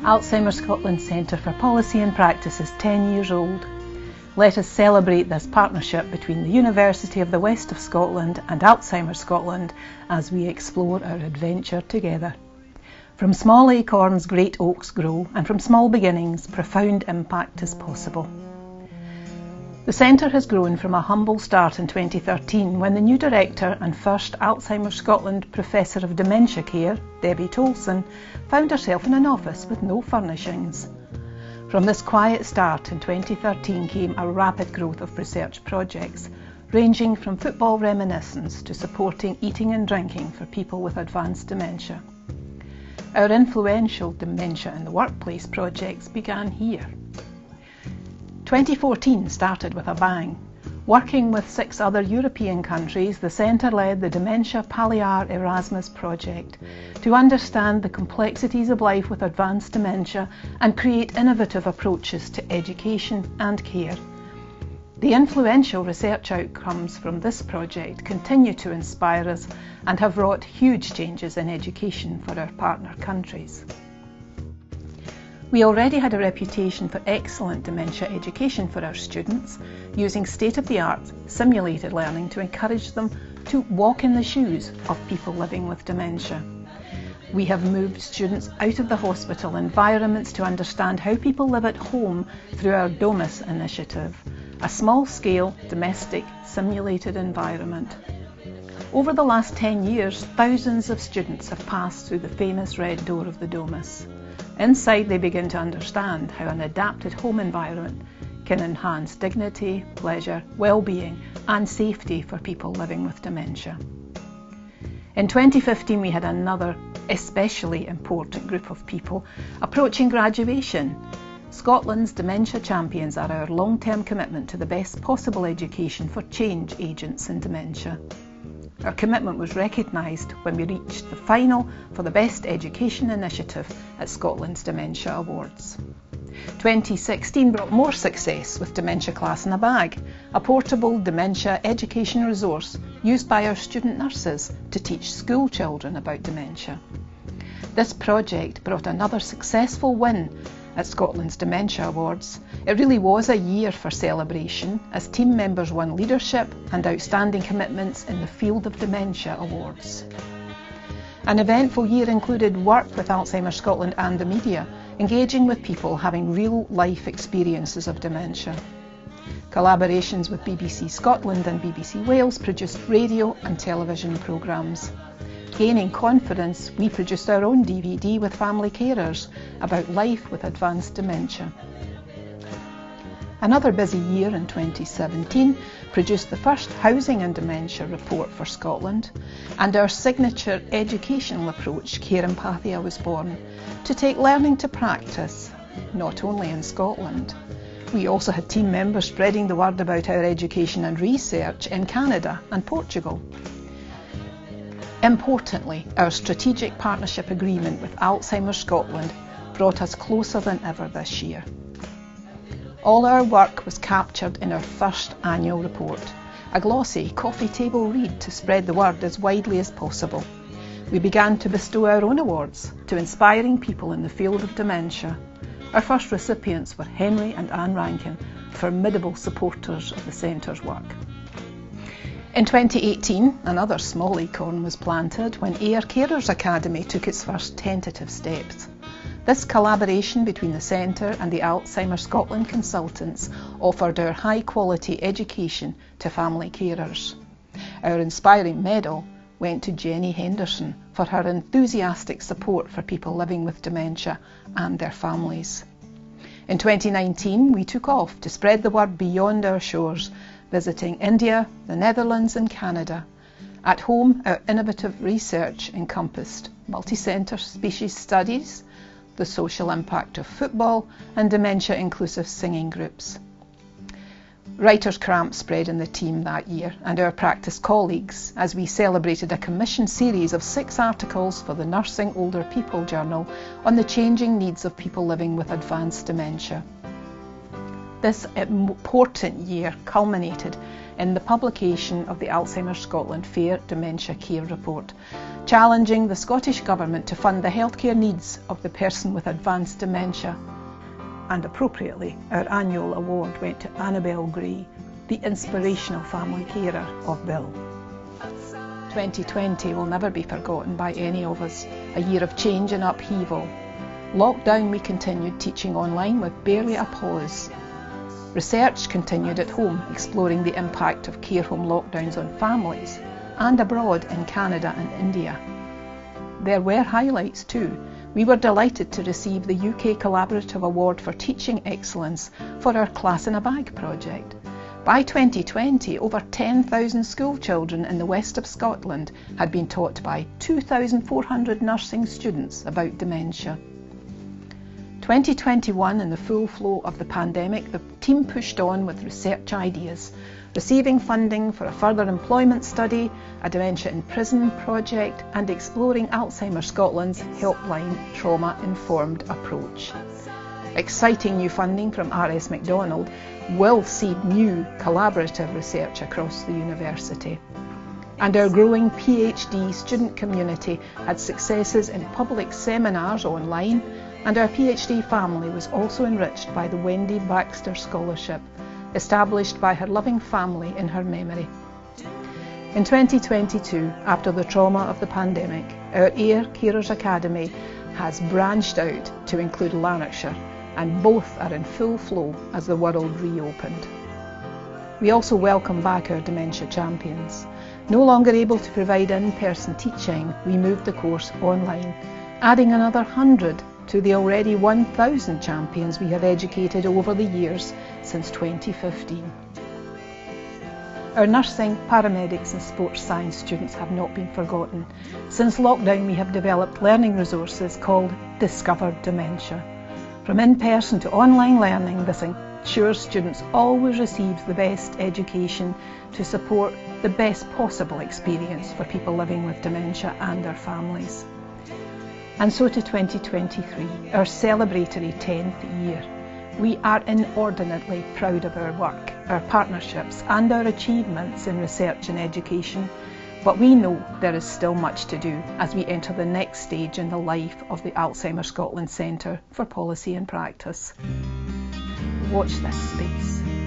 Alzheimer's Scotland Centre for Policy and Practice is 10 years old. Let us celebrate this partnership between the University of the West of Scotland and Alzheimer's Scotland as we explore our adventure together. From small acorns, great oaks grow, and from small beginnings, profound impact is possible. The Centre has grown from a humble start in 2013 when the new director and first Alzheimer's Scotland Professor of Dementia Care, Debbie Tolson, found herself in an office with no furnishings. From this quiet start in 2013 came a rapid growth of research projects, ranging from football reminiscence to supporting eating and drinking for people with advanced dementia. Our influential Dementia in the Workplace projects began here. 2014 started with a bang. Working with 6 other European countries, the Centre led the Dementia Palliar Erasmus project to understand the complexities of life with advanced dementia and create innovative approaches to education and care. The influential research outcomes from this project continue to inspire us and have wrought huge changes in education for our partner countries. We already had a reputation for excellent dementia education for our students, using state-of-the-art simulated learning to encourage them to walk in the shoes of people living with dementia. We have moved students out of the hospital environments to understand how people live at home through our DOMUS initiative, a small-scale domestic simulated environment. Over the last 10 years, thousands of students have passed through the famous red door of the DOMUS. Inside, they begin to understand how an adapted home environment can enhance dignity, pleasure, well-being and safety for people living with dementia. In 2015, we had another especially important group of people approaching graduation. Scotland's Dementia Champions are our long-term commitment to the best possible education for change agents in dementia. Our commitment was recognised when we reached the final for the Best Education Initiative at Scotland's Dementia Awards. 2016 brought more success with Dementia Class in a Bag, a portable dementia education resource used by our student nurses to teach school children about dementia. This project brought another successful win at Scotland's Dementia Awards. It really was a year for celebration as team members won leadership and outstanding commitments in the field of dementia awards. An eventful year included work with Alzheimer's Scotland and the media, engaging with people having real-life experiences of dementia. Collaborations with BBC Scotland and BBC Wales produced radio and television programmes. Gaining confidence, we produced our own DVD with family carers about life with advanced dementia. Another busy year in 2017 produced the first Housing and Dementia report for Scotland, and our signature educational approach, Care Empathia, was born to take learning to practice, not only in Scotland. We also had team members spreading the word about our education and research in Canada and Portugal. Importantly, our strategic partnership agreement with Alzheimer's Scotland brought us closer than ever this year. All our work was captured in our first annual report, a glossy coffee table read to spread the word as widely as possible. We began to bestow our own awards to inspiring people in the field of dementia. Our first recipients were Henry and Anne Rankin, formidable supporters of the Centre's work. In 2018, another small acorn was planted when AIR Carers Academy took its first tentative steps. This collaboration between the Centre and the Alzheimer's Scotland consultants offered our high-quality education to family carers. Our inspiring medal went to Jenny Henderson for her enthusiastic support for people living with dementia and their families. In 2019, we took off to spread the word beyond our shores, visiting India, the Netherlands and Canada. At home, our innovative research encompassed multi-centre species studies, the social impact of football and dementia-inclusive singing groups. Writer's cramp spread in the team that year and our practice colleagues as we celebrated a commissioned series of 6 articles for the Nursing Older People journal on the changing needs of people living with advanced dementia. This important year culminated in the publication of the Alzheimer's Scotland Fair Dementia Care Report, challenging the Scottish Government to fund the healthcare needs of the person with advanced dementia. And appropriately, our annual award went to Annabel Gray, the inspirational family carer of Bill. 2020 will never be forgotten by any of us, a year of change and upheaval. Lockdown, we continued teaching online with barely a pause. Research continued at home, exploring the impact of care home lockdowns on families, and abroad in Canada and India. There were highlights too. We were delighted to receive the UK Collaborative Award for Teaching Excellence for our Class in a Bag project. By 2020, over 10,000 school children in the west of Scotland had been taught by 2,400 nursing students about dementia. 2021, in the full flow of the pandemic, the team pushed on with research ideas, receiving funding for a further employment study, a dementia in prison project, and exploring Alzheimer's Scotland's helpline trauma-informed approach. Exciting new funding from RS Macdonald will seed new collaborative research across the university. And our growing PhD student community had successes in public seminars online, and our PhD family was also enriched by the Wendy Baxter Scholarship, established by her loving family in her memory. In 2022, after the trauma of the pandemic, our AIR Carers Academy has branched out to include Lanarkshire, and both are in full flow as the world reopened. We also welcome back our dementia champions. No longer able to provide in-person teaching, we moved the course online, adding another 100 to the already 1,000 champions we have educated over the years since 2015. Our nursing, paramedics and sports science students have not been forgotten. Since lockdown, we have developed learning resources called Discover Dementia. From in-person to online learning, this ensures students always receive the best education to support the best possible experience for people living with dementia and their families. And so to 2023, our celebratory 10th year. We are inordinately proud of our work, our partnerships and our achievements in research and education, but we know there is still much to do as we enter the next stage in the life of the Alzheimer's Scotland Centre for Policy and Practice. Watch this space.